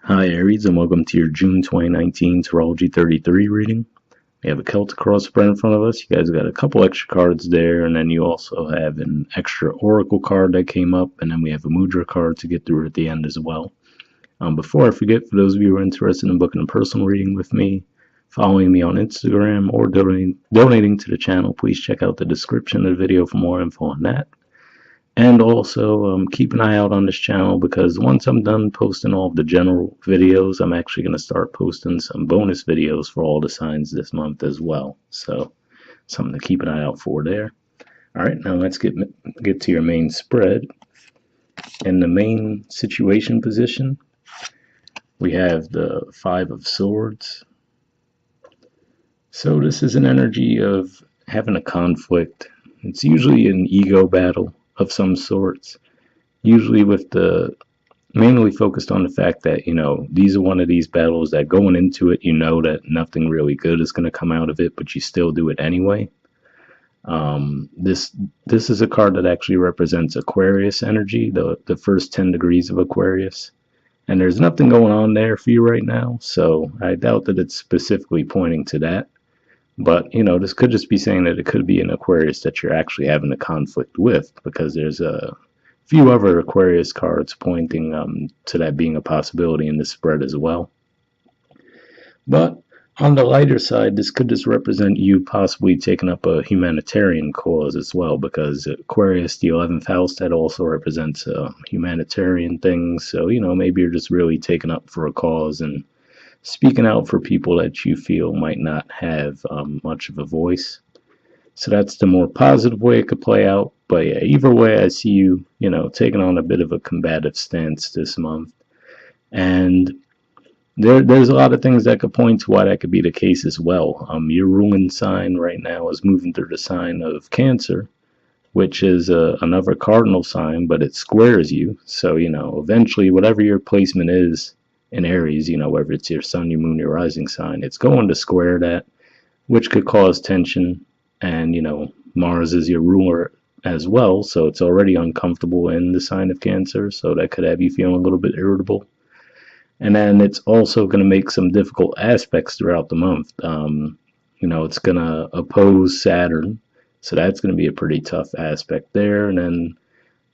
Hi Aries, and welcome to your June 2019 Astrology 33 reading. We have a Celtic cross spread in front of us. You guys got a couple extra cards there, and then you also have an extra Oracle card that came up, and then we have a Mudra card to get through at the end as well. Before I forget, for those of you who are interested in booking a personal reading with me, following me on Instagram, or donating to the channel, please check out the description of the video for more info on that. And also, keep an eye out on this channel, because once I'm done posting all of the general videos, I'm actually going to start posting some bonus videos for all the signs this month as well. So, something to keep an eye out for there. Alright, now let's get to your main spread. In the main situation position, we have the Five of Swords. So this is an energy of having a conflict. It's usually an ego battle of some sorts, usually with mainly focused on the fact that, these are one of these battles that going into it, that nothing really good is going to come out of it, but you still do it anyway. This is a card that actually represents Aquarius energy, the first 10 degrees of Aquarius, and there's nothing going on there for you right now, so I doubt that it's specifically pointing to that. But, this could just be saying that it could be an Aquarius that you're actually having a conflict with, because there's a few other Aquarius cards pointing to that being a possibility in this spread as well. But on the lighter side, this could just represent you possibly taking up a humanitarian cause as well, because Aquarius, the 11th house, that also represents humanitarian things. So, maybe you're just really taking up for a cause and speaking out for people that you feel might not have much of a voice. So that's the more positive way it could play out. But yeah, either way, I see you, taking on a bit of a combative stance this month. And there's a lot of things that could point to why that could be the case as well. Your ruling sign right now is moving through the sign of Cancer, which is another cardinal sign, but it squares you. So, eventually, whatever your placement is in Aries, whether it's your sun, your moon, your rising sign, it's going to square that, which could cause tension. And, Mars is your ruler as well, so it's already uncomfortable in the sign of Cancer, so that could have you feeling a little bit irritable. And then it's also going to make some difficult aspects throughout the month. It's going to oppose Saturn, so that's going to be a pretty tough aspect there. And then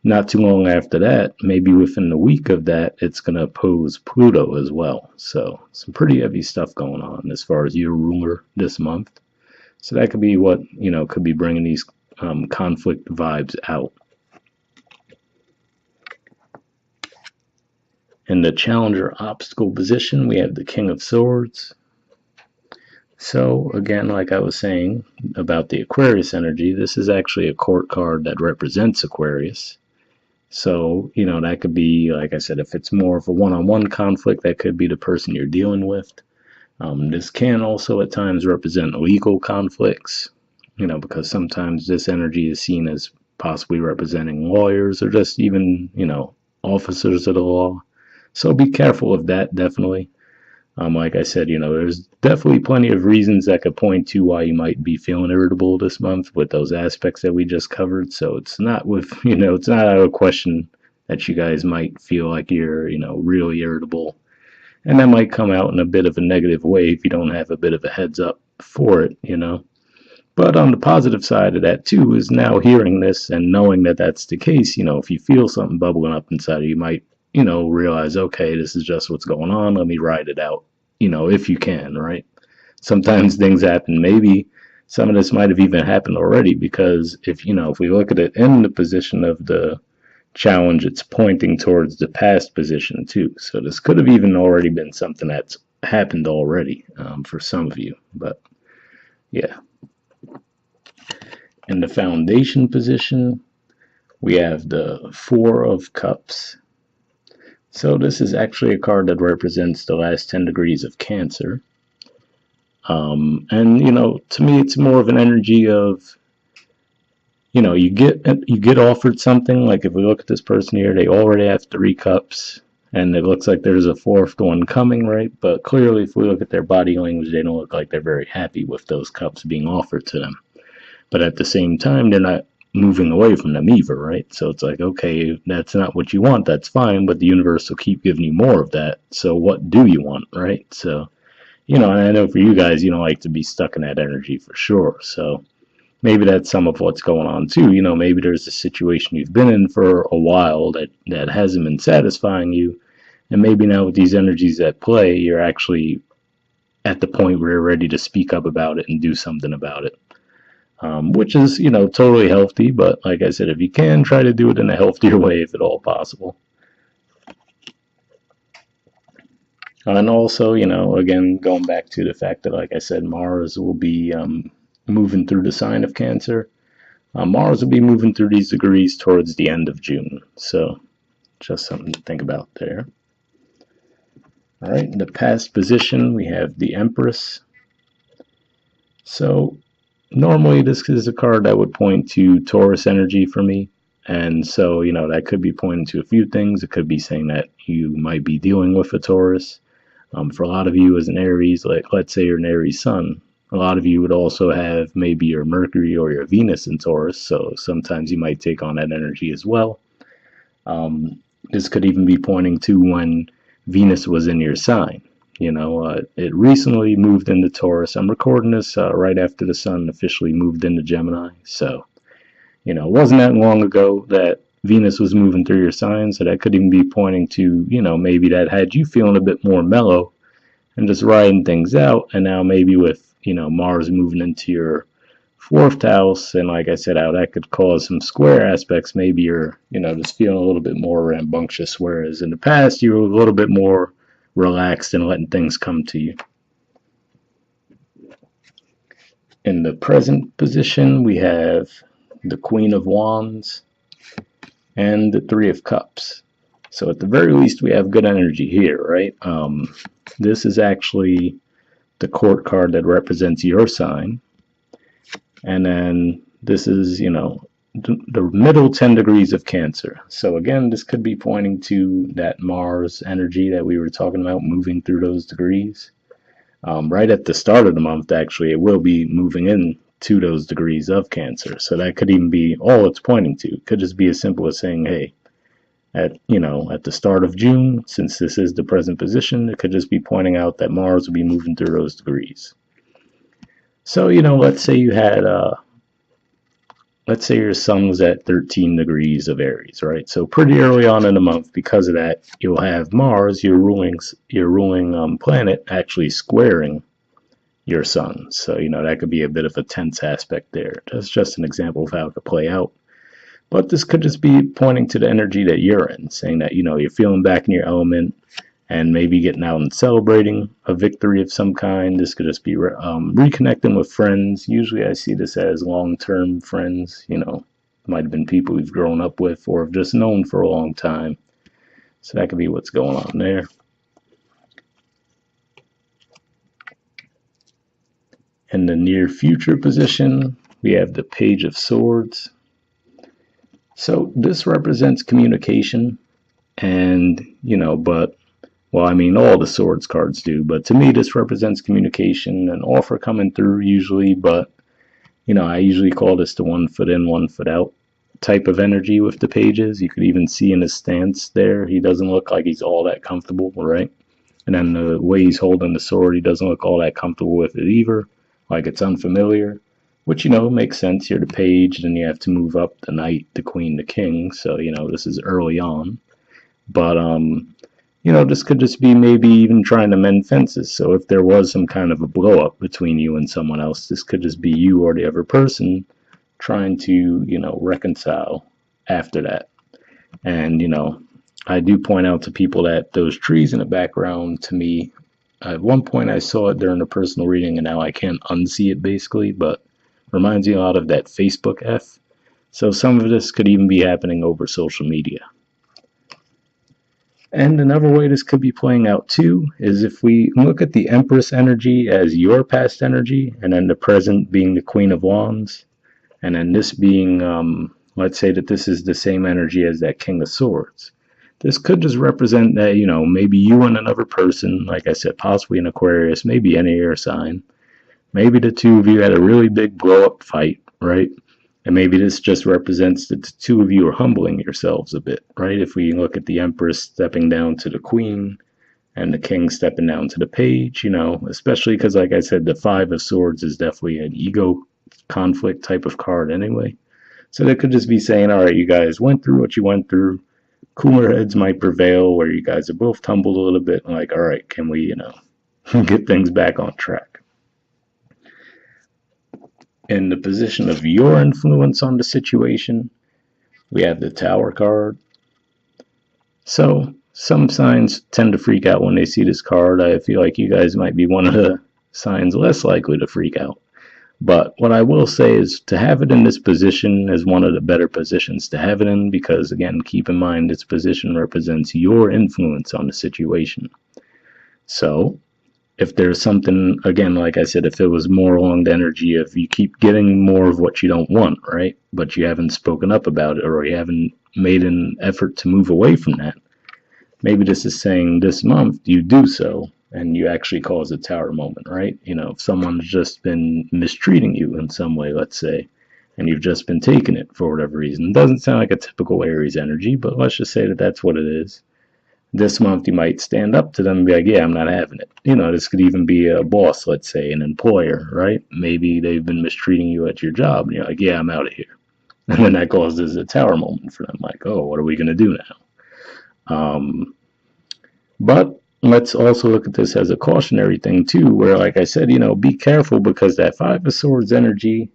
not too long after that, maybe within the week of that, it's going to oppose Pluto as well. So some pretty heavy stuff going on as far as your ruler this month. So that could be what, could be bringing these conflict vibes out. In the challenger obstacle position, we have the King of Swords. So again, like I was saying about the Aquarius energy, this is actually a court card that represents Aquarius. So, that could be, like I said, if it's more of a one-on-one conflict, that could be the person you're dealing with. This can also at times represent legal conflicts, because sometimes this energy is seen as possibly representing lawyers or just even, officers of the law. So be careful of that, definitely. Like I said, there's definitely plenty of reasons that could point to why you might be feeling irritable this month with those aspects that we just covered. So it's not it's not out of question that you guys might feel like you're, really irritable. And that might come out in a bit of a negative way if you don't have a bit of a heads up for it, But on the positive side of that, too, is now hearing this and knowing that that's the case, if you feel something bubbling up inside of you, you might realize, okay, this is just what's going on. Let me ride it out, if you can, right? Sometimes things happen. Maybe some of this might have even happened already, because if we look at it in the position of the challenge, it's pointing towards the past position too. So this could have even already been something that's happened already for some of you. But yeah. In the foundation position, we have the Four of Cups. So this is actually a card that represents the last 10 degrees of Cancer. And, to me, it's more of an energy of, you get offered something. Like if we look at this person here, they already have 3 cups, and it looks like there's a 4th one coming, right? But clearly, if we look at their body language, they don't look like they're very happy with those cups being offered to them. But at the same time, they're not moving away from them either, right? So it's like, okay, that's not what you want, that's fine, but the universe will keep giving you more of that. So what do you want, right? So, and I know for you guys, you don't like to be stuck in that energy for sure. So maybe that's some of what's going on too. Maybe there's a situation you've been in for a while that hasn't been satisfying you. And maybe now with these energies at play, you're actually at the point where you're ready to speak up about it and do something about it. Which is, totally healthy. But like I said, if you can, try to do it in a healthier way if at all possible. And also, again, going back to the fact that, like I said, Mars will be moving through the sign of Cancer. Mars will be moving through these degrees towards the end of June. So just something to think about there. All right, in the past position, we have the Empress. So normally this is a card that would point to Taurus energy for me. And so, that could be pointing to a few things. It could be saying that you might be dealing with a Taurus. For a lot of you as an Aries, like let's say you're an Aries sun, a lot of you would also have maybe your Mercury or your Venus in Taurus. So sometimes you might take on that energy as well. This could even be pointing to when Venus was in your sign. It recently moved into Taurus. I'm recording this right after the sun officially moved into Gemini. So, it wasn't that long ago that Venus was moving through your sign. So that could even be pointing to, maybe that had you feeling a bit more mellow and just riding things out. And now maybe with, Mars moving into your fourth house, and like I said, how that could cause some square aspects. Maybe you're, just feeling a little bit more rambunctious, whereas in the past you were a little bit more relaxed and letting things come to you. In the present position, we have the Queen of Wands and the Three of Cups. So at the very least, we have good energy here, right? This is actually the court card that represents your sign. And then this is, the middle 10 degrees of Cancer. So again, this could be pointing to that Mars energy that we were talking about moving through those degrees. Right at the start of the month, actually, it will be moving in to those degrees of Cancer. So that could even be all it's pointing to. It could just be as simple as saying, hey, at the start of June, since this is the present position, it could just be pointing out that Mars will be moving through those degrees. So, let's say you had let's say your sun was at 13 degrees of Aries, right? So pretty early on in the month, because of that, you'll have Mars, your ruling planet, actually squaring your sun. So, that could be a bit of a tense aspect there. That's just an example of how it could play out. But this could just be pointing to the energy that you're in, saying that, you're feeling back in your element and maybe getting out and celebrating a victory of some kind. This could just be reconnecting with friends. Usually I see this as long-term friends, might have been people we've grown up with or have just known for a long time. So that could be what's going on there. In the near future position, we have the Page of Swords. So this represents communication and, all the swords cards do, but to me this represents communication, an offer coming through usually, but, I usually call this the one foot in, one foot out type of energy with the pages. You could even see in his stance there, he doesn't look like he's all that comfortable, right? And then the way he's holding the sword, he doesn't look all that comfortable with it either, like it's unfamiliar, which, makes sense. You're the page, then you have to move up the knight, the queen, the king, so, this is early on. But, this could just be maybe even trying to mend fences. So if there was some kind of a blow up between you and someone else, this could just be you or the other person trying to, reconcile after that. And, I do point out to people that those trees in the background, to me, at one point I saw it during a personal reading and now I can't unsee it basically, but reminds me a lot of that Facebook F. So some of this could even be happening over social media. And another way this could be playing out too is if we look at the Empress energy as your past energy, and then the present being the Queen of Wands, and then this being, let's say that this is the same energy as that King of Swords. This could just represent that, maybe you and another person, like I said, possibly an Aquarius, maybe any air sign. Maybe the two of you had a really big blow-up fight, right? And maybe this just represents that the two of you are humbling yourselves a bit, right? If we look at the Empress stepping down to the Queen and the King stepping down to the Page, especially because, like I said, the Five of Swords is definitely an ego conflict type of card anyway. So they could just be saying, all right, you guys went through what you went through. Cooler heads might prevail where you guys have both tumbled a little bit. And like, all right, can we, get things back on track? In the position of your influence on the situation, we have the Tower card. So some signs tend to freak out when they see this card. I feel like you guys might be one of the signs less likely to freak out. But what I will say is to have it in this position is one of the better positions to have it in, because again, keep in mind this position represents your influence on the situation. So if there's something, again, like I said, if it was more along the energy of you keep getting more of what you don't want, right? But you haven't spoken up about it, or you haven't made an effort to move away from that. Maybe this is saying this month you do so, and you actually cause a Tower moment, right? If someone's just been mistreating you in some way, let's say, and you've just been taking it for whatever reason. It doesn't sound like a typical Aries energy, but let's just say that that's what it is. This month you might stand up to them and be like, yeah, I'm not having it. This could even be a boss, let's say, an employer, right? Maybe they've been mistreating you at your job, and you're like, yeah, I'm out of here. And then that causes a Tower moment for them, like, oh, what are we going to do now? But let's also look at this as a cautionary thing too, where, like I said, be careful, because that Five of Swords energy,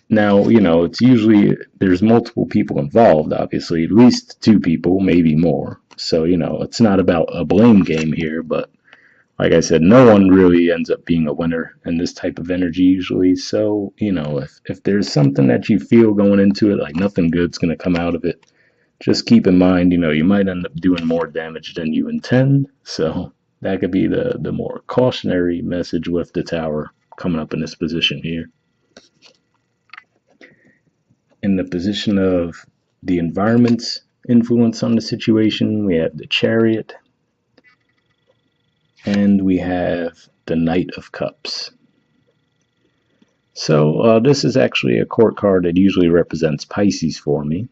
now, it's usually, there's multiple people involved, obviously, at least two people, maybe more. So, it's not about a blame game here, but like I said, no one really ends up being a winner in this type of energy usually. So, if there's something that you feel going into it, like nothing good's going to come out of it, just keep in mind, you might end up doing more damage than you intend. So that could be the more cautionary message with the Tower coming up in this position here. In the position of the environment's influence on the situation, we have the Chariot, and we have the Knight of Cups. So this is actually a court card that usually represents Pisces for me.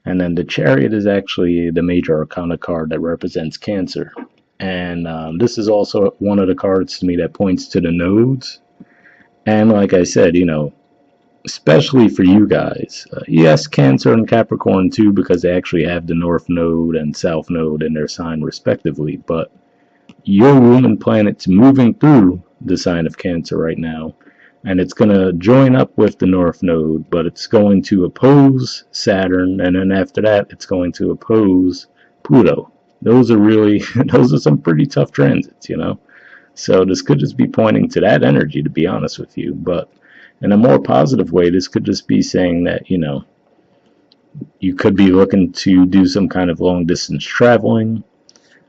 And then the Chariot is actually the major arcana card that represents Cancer. And this is also one of the cards to me that points to the nodes. And like I said, especially for you guys, yes, Cancer and Capricorn too, because they actually have the North Node and South Node in their sign respectively. But your ruling planet's moving through the sign of Cancer right now, and it's going to join up with the North Node, but it's going to oppose Saturn, and then after that, it's going to oppose Pluto. Those are some pretty tough transits, So this could just be pointing to that energy, to be honest with you. But in a more positive way, this could just be saying that, you could be looking to do some kind of long distance traveling.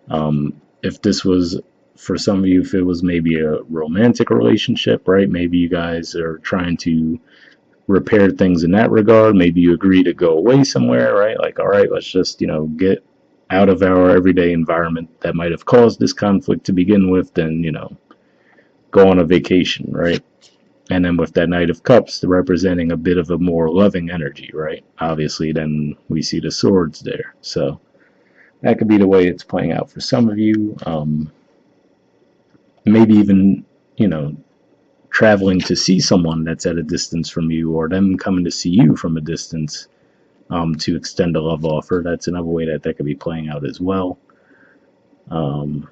If this was, for some of you, if it was maybe a romantic relationship, right? Maybe you guys are trying to repair things in that regard. Maybe you agree to go away somewhere, right? Like, all right, let's just, get out of our everyday environment that might have caused this conflict to begin with, then, go on a vacation, right? And then with that Knight of Cups, representing a bit of a more loving energy, right? Obviously, then we see the swords there. So that could be the way it's playing out for some of you. Maybe even, traveling to see someone that's at a distance from you, or them coming to see you from a distance to extend a love offer. That's another way that could be playing out as well. Trying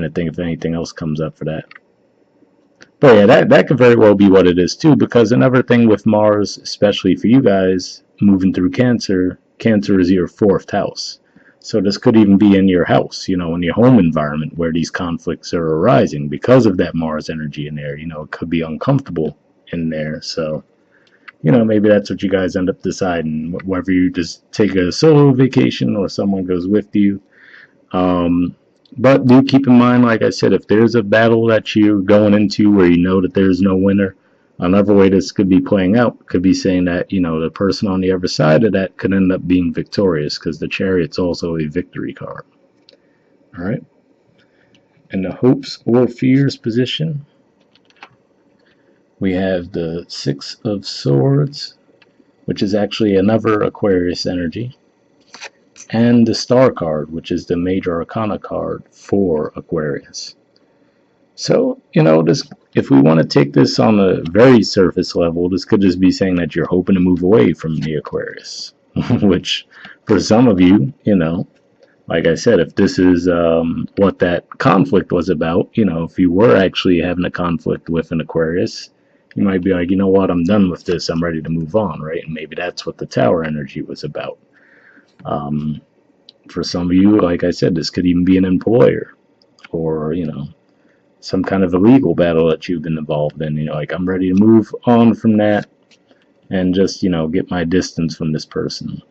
to think if anything else comes up for that. But yeah, that could very well be what it is too, because another thing with Mars, especially for you guys, moving through Cancer, Cancer is your fourth house. So this could even be in your house, in your home environment where these conflicts are arising because of that Mars energy in there. It could be uncomfortable in there. So, maybe that's what you guys end up deciding, whether you just take a solo vacation or someone goes with you. But do keep in mind, like I said, if there's a battle that you're going into where you know that there's no winner, another way this could be playing out could be saying that, the person on the other side of that could end up being victorious, because the Chariot's also a victory card. All right. In the hopes or fears position, We have the Six of Swords, which is actually another Aquarius energy, and the Star card, which is the Major Arcana card for Aquarius. So, this, if we want to take this on a very surface level, this could just be saying that you're hoping to move away from the Aquarius, which for some of you, like I said, if this is what that conflict was about, if you were actually having a conflict with an Aquarius, you might be like, you know what, I'm done with this, I'm ready to move on, right? And maybe that's what the Tower energy was about. For some of you, like I said, this could even be an employer, or, some kind of a legal battle that you've been involved in. Like, I'm ready to move on from that and just, get my distance from this person.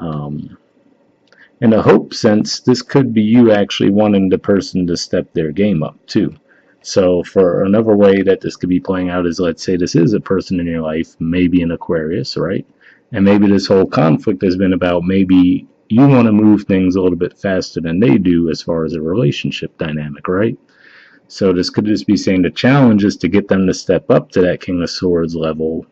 In a hope sense, this could be you actually wanting the person to step their game up too. So for another way that this could be playing out is, let's say this is a person in your life, maybe an Aquarius, right? And maybe this whole conflict has been about maybe you want to move things a little bit faster than they do as far as a relationship dynamic, right? So this could just be saying the challenge is to get them to step up to that King of Swords level.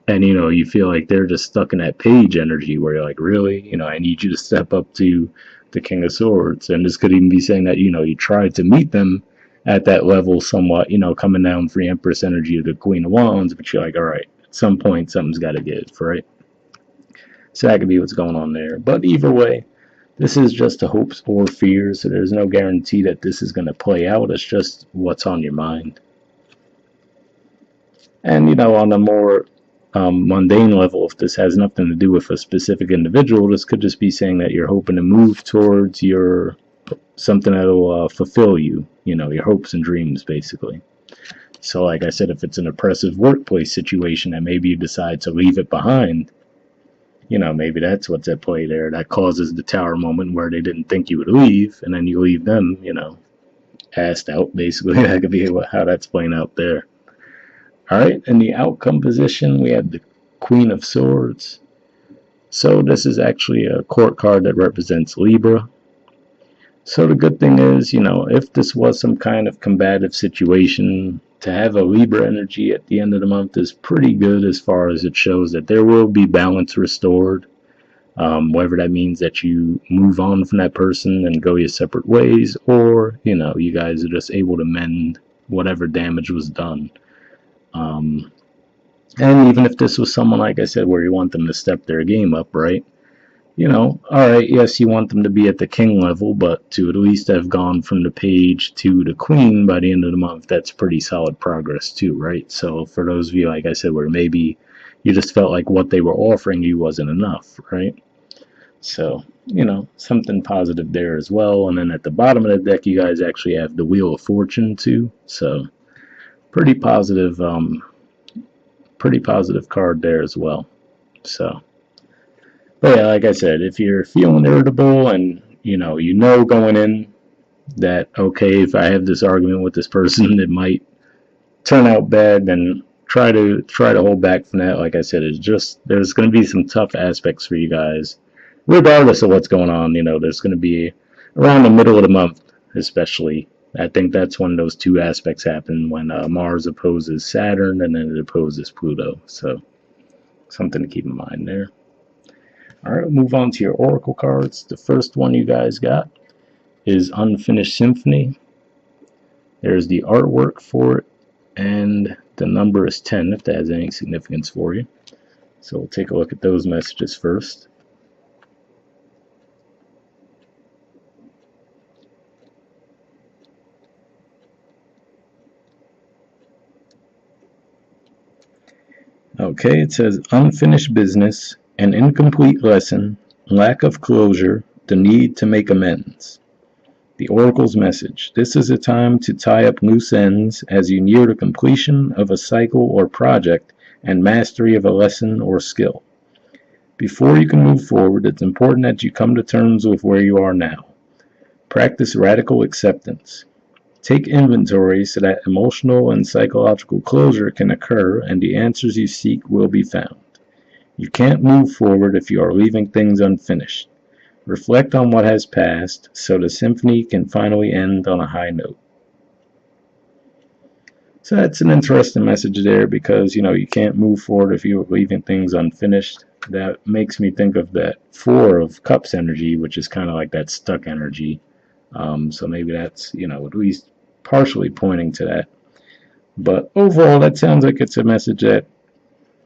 And, you feel like they're just stuck in that page energy where you're like, really? I need you to step up to the King of Swords. And this could even be saying that, you tried to meet them at that level somewhat, coming down for the Empress energy of the Queen of Wands, but you're like, all right, at some point something's got to give, right? So that could be what's going on there. But either way, this is just a hopes or fears, so there's no guarantee that this is going to play out. It's just what's on your mind. And, on a more mundane level, if this has nothing to do with a specific individual, this could just be saying that you're hoping to move towards something that'll fulfill you, your hopes and dreams, basically. So like I said, if it's an oppressive workplace situation that maybe you decide to leave it behind, maybe that's what's at play there. That causes the Tower moment where they didn't think you would leave, and then you leave them, assed out, basically. That could be how that's playing out there. Alright, in the outcome position, we have the Queen of Swords. So this is actually a court card that represents Libra. So the good thing is, if this was some kind of combative situation, to have a Libra energy at the end of the month is pretty good, as far as it shows that there will be balance restored. Whether that means that you move on from that person and go your separate ways, or, you guys are just able to mend whatever damage was done. And even if this was someone, like I said, where you want them to step their game up, right? Alright, yes, you want them to be at the king level, but to at least have gone from the page to the queen by the end of the month, that's pretty solid progress too, right? So for those of you, like I said, where maybe you just felt like what they were offering you wasn't enough, right? So, something positive there as well. And then at the bottom of the deck, you guys actually have the Wheel of Fortune too. So, pretty positive card there as well. So, but yeah, like I said, if you're feeling irritable and going in that, okay, if I have this argument with this person, it might turn out bad, then try to hold back from that. Like I said, it's just, there's going to be some tough aspects for you guys, regardless of what's going on. There's going to be around the middle of the month, especially. I think that's when those two aspects happen, when Mars opposes Saturn and then it opposes Pluto. So something to keep in mind there. Alright, we'll move on to your oracle cards. The first one you guys got is Unfinished Symphony. There's the artwork for it, and the number is 10, if that has any significance for you. So we'll take a look at those messages first. Okay, it says unfinished business, an incomplete lesson, lack of closure, the need to make amends. The Oracle's message: this is a time to tie up loose ends as you near the completion of a cycle or project and mastery of a lesson or skill. Before you can move forward, it's important that you come to terms with where you are now. Practice radical acceptance. Take inventory so that emotional and psychological closure can occur and the answers you seek will be found. You can't move forward if you are leaving things unfinished. Reflect on what has passed so the symphony can finally end on a high note. So that's an interesting message there because, you can't move forward if you're leaving things unfinished. That makes me think of that Four of Cups energy, which is kind of like that stuck energy. So maybe that's, at least partially pointing to that. But overall, that sounds like it's a message that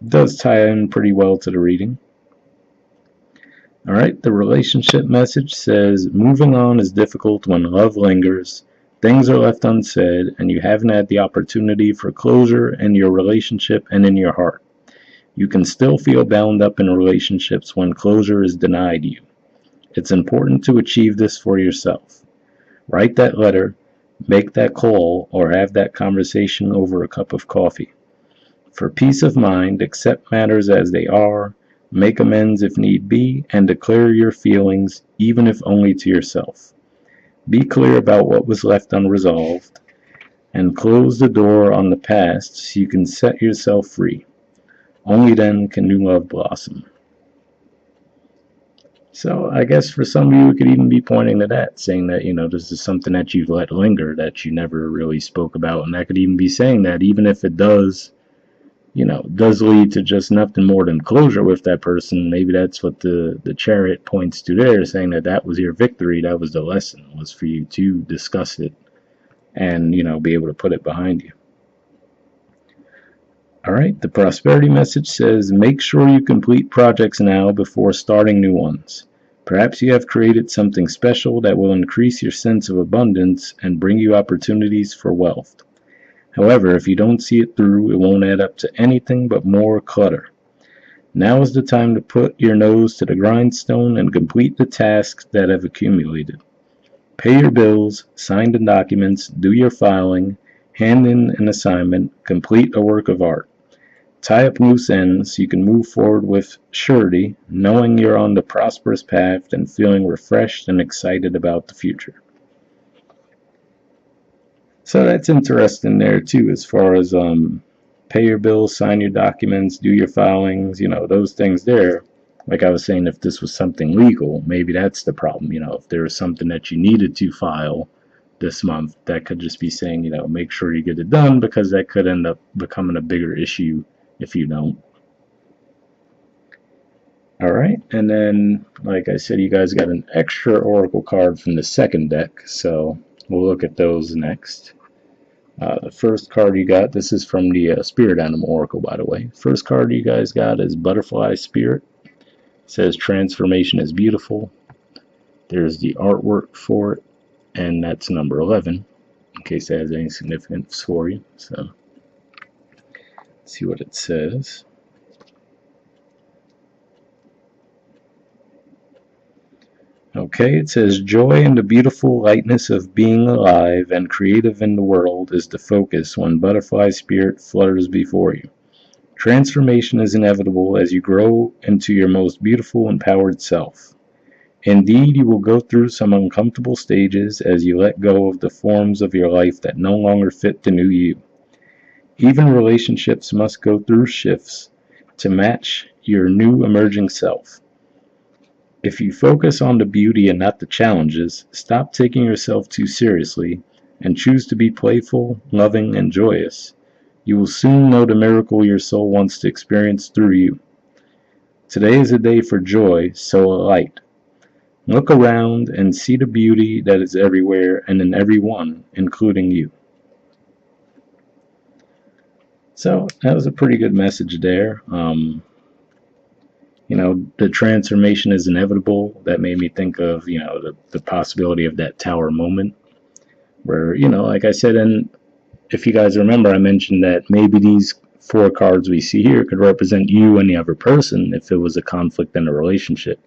does tie in pretty well to the reading. All right, the relationship message says moving on is difficult when love lingers, things are left unsaid, and you haven't had the opportunity for closure in your relationship and in your heart. You can still feel bound up in relationships when closure is denied you. It's important to achieve this for yourself. Write that letter, make that call, or have that conversation over a cup of coffee. For peace of mind, accept matters as they are, make amends if need be, and declare your feelings, even if only to yourself. Be clear about what was left unresolved, and close the door on the past so you can set yourself free. Only then can new love blossom. So I guess for some of you, it could even be pointing to that, saying that, this is something that you've let linger that you never really spoke about. And that could even be saying that even if it does lead to just nothing more than closure with that person, maybe that's what the chariot points to there, saying that that was your victory, that was the lesson, was for you to discuss it and, be able to put it behind you. All right, the prosperity message says, make sure you complete projects now before starting new ones. Perhaps you have created something special that will increase your sense of abundance and bring you opportunities for wealth. However, if you don't see it through, it won't add up to anything but more clutter. Now is the time to put your nose to the grindstone and complete the tasks that have accumulated. Pay your bills, sign the documents, do your filing, hand in an assignment, complete a work of art. Tie up loose ends so you can move forward with surety, knowing you're on the prosperous path and feeling refreshed and excited about the future. So that's interesting there too, as far as pay your bills, sign your documents, do your filings, those things there. Like I was saying, if this was something legal, maybe that's the problem. If there was something that you needed to file this month, that could just be saying, make sure you get it done, because that could end up becoming a bigger issue if you don't. All right, and then, like I said, you guys got an extra oracle card from the second deck, so we'll look at those next. The first card you got, this is from the Spirit Animal Oracle, by the way. First card you guys got is Butterfly Spirit. It says transformation is beautiful. There's the artwork for it, and that's number 11, in case that has any significance for you. So, let's see what it says. Okay, it says, joy in the beautiful lightness of being alive and creative in the world is the focus when butterfly spirit flutters before you. Transformation is inevitable as you grow into your most beautiful, empowered self. Indeed, you will go through some uncomfortable stages as you let go of the forms of your life that no longer fit the new you. Even relationships must go through shifts to match your new emerging self. If you focus on the beauty and not the challenges, stop taking yourself too seriously, and choose to be playful, loving, and joyous, you will soon know the miracle your soul wants to experience through you. Today is a day for joy, so alight. Look around and see the beauty that is everywhere and in everyone, including you. So that was a pretty good message there. The transformation is inevitable. That made me think of, the possibility of that tower moment where, like I said, and if you guys remember, I mentioned that maybe these 4 cards we see here could represent you and the other person if it was a conflict in a relationship.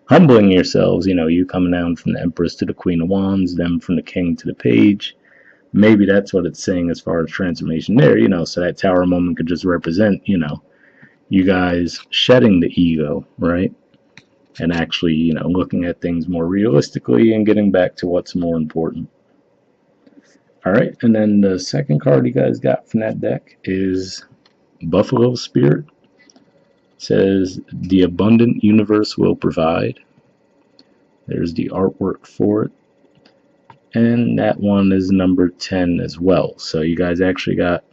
Humbling yourselves, you coming down from the Empress to the Queen of Wands, them from the King to the Page. Maybe that's what it's saying as far as transformation there, so that tower moment could just represent, you guys shedding the ego, right? And actually, looking at things more realistically and getting back to what's more important. All right, and then the second card you guys got from that deck is Buffalo Spirit. It says, the abundant universe will provide. There's the artwork for it. And that one is number 10 as well. So you guys actually got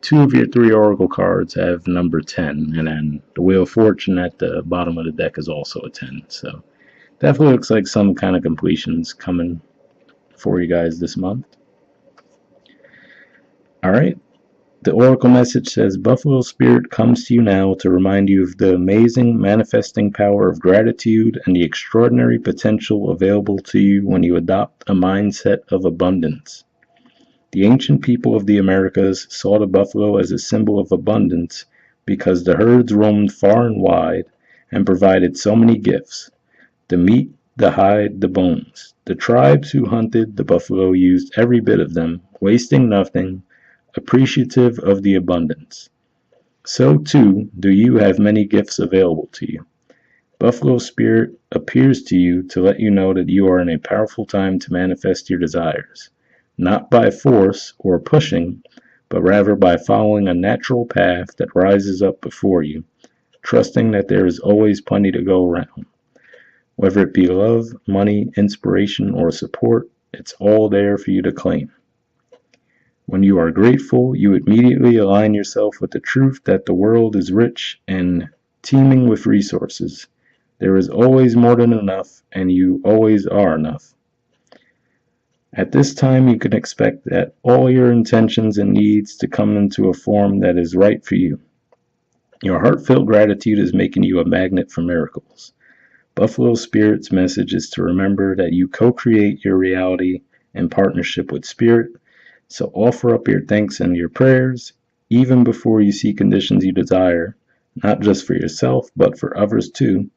2 of your 3 oracle cards have number 10, and then the Wheel of Fortune at the bottom of the deck is also a 10. So definitely looks like some kind of completions coming for you guys this month. All right. The oracle message says, Buffalo Spirit comes to you now to remind you of the amazing manifesting power of gratitude and the extraordinary potential available to you when you adopt a mindset of abundance. The ancient people of the Americas saw the buffalo as a symbol of abundance because the herds roamed far and wide and provided so many gifts: the meat, the hide, the bones. The tribes who hunted the buffalo used every bit of them, wasting nothing, appreciative of the abundance. So too do you have many gifts available to you. Buffalo Spirit appears to you to let you know that you are in a powerful time to manifest your desires, not by force or pushing, but rather by following a natural path that rises up before you, trusting that there is always plenty to go around. Whether it be love, money, inspiration, or support, it's all there for you to claim. When you are grateful, you immediately align yourself with the truth that the world is rich and teeming with resources. There is always more than enough, and you always are enough. At this time, you can expect that all your intentions and needs to come into a form that is right for you. Your heartfelt gratitude is making you a magnet for miracles. Buffalo Spirit's message is to remember that you co-create your reality in partnership with Spirit. So offer up your thanks and your prayers, even before you see conditions you desire, not just for yourself, but for others too.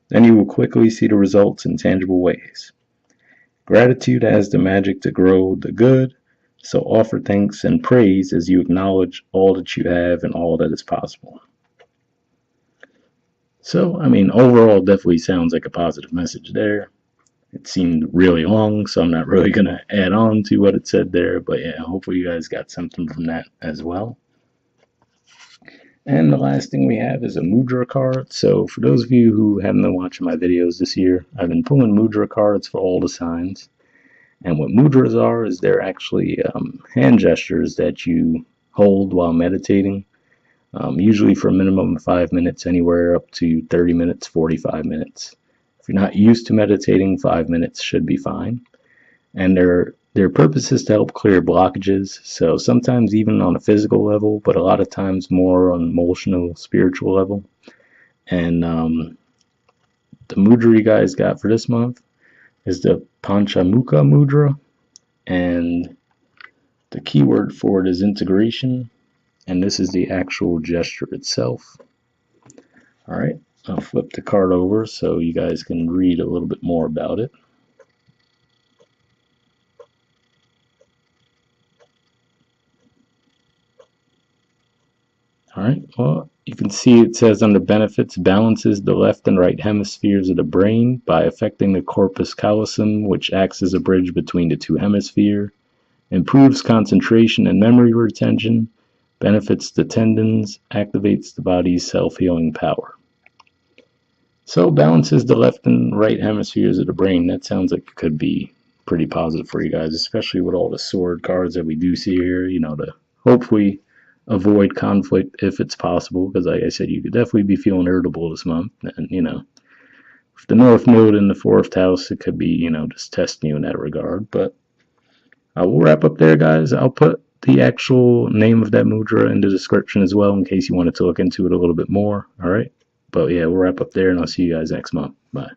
Then you will quickly see the results in tangible ways. Gratitude has the magic to grow the good, so offer thanks and praise as you acknowledge all that you have and all that is possible. So, overall, definitely sounds like a positive message there. It seemed really long, so I'm not really going to add on to what it said there. But yeah, hopefully you guys got something from that as well. And the last thing we have is a mudra card. So for those of you who haven't been watching my videos this year, I've been pulling mudra cards for all the signs. And what mudras are is they're actually hand gestures that you hold while meditating, usually for a minimum of 5 minutes, anywhere up to 30 minutes, 45 minutes. If you're not used to meditating, 5 minutes should be fine. And their purpose is to help clear blockages. So sometimes even on a physical level, but a lot of times more on an emotional, spiritual level. And the mudra you guys got for this month is the Panchamukha Mudra. And the keyword for it is integration. And this is the actual gesture itself. All right. I'll flip the card over so you guys can read a little bit more about it. All right, well, you can see it says under benefits, balances the left and right hemispheres of the brain by affecting the corpus callosum, which acts as a bridge between the two hemispheres, improves concentration and memory retention, benefits the tendons, activates the body's self-healing power. So balances the left and right hemispheres of the brain. That sounds like it could be pretty positive for you guys, especially with all the sword cards that we do see here, to hopefully avoid conflict if it's possible, because like I said, you could definitely be feeling irritable this month. And, with the North Node in the 4th house, it could be, just testing you in that regard. But we'll wrap up there, guys. I'll put the actual name of that mudra in the description as well in case you wanted to look into it a little bit more. All right. But yeah, we'll wrap up there, and I'll see you guys next month. Bye.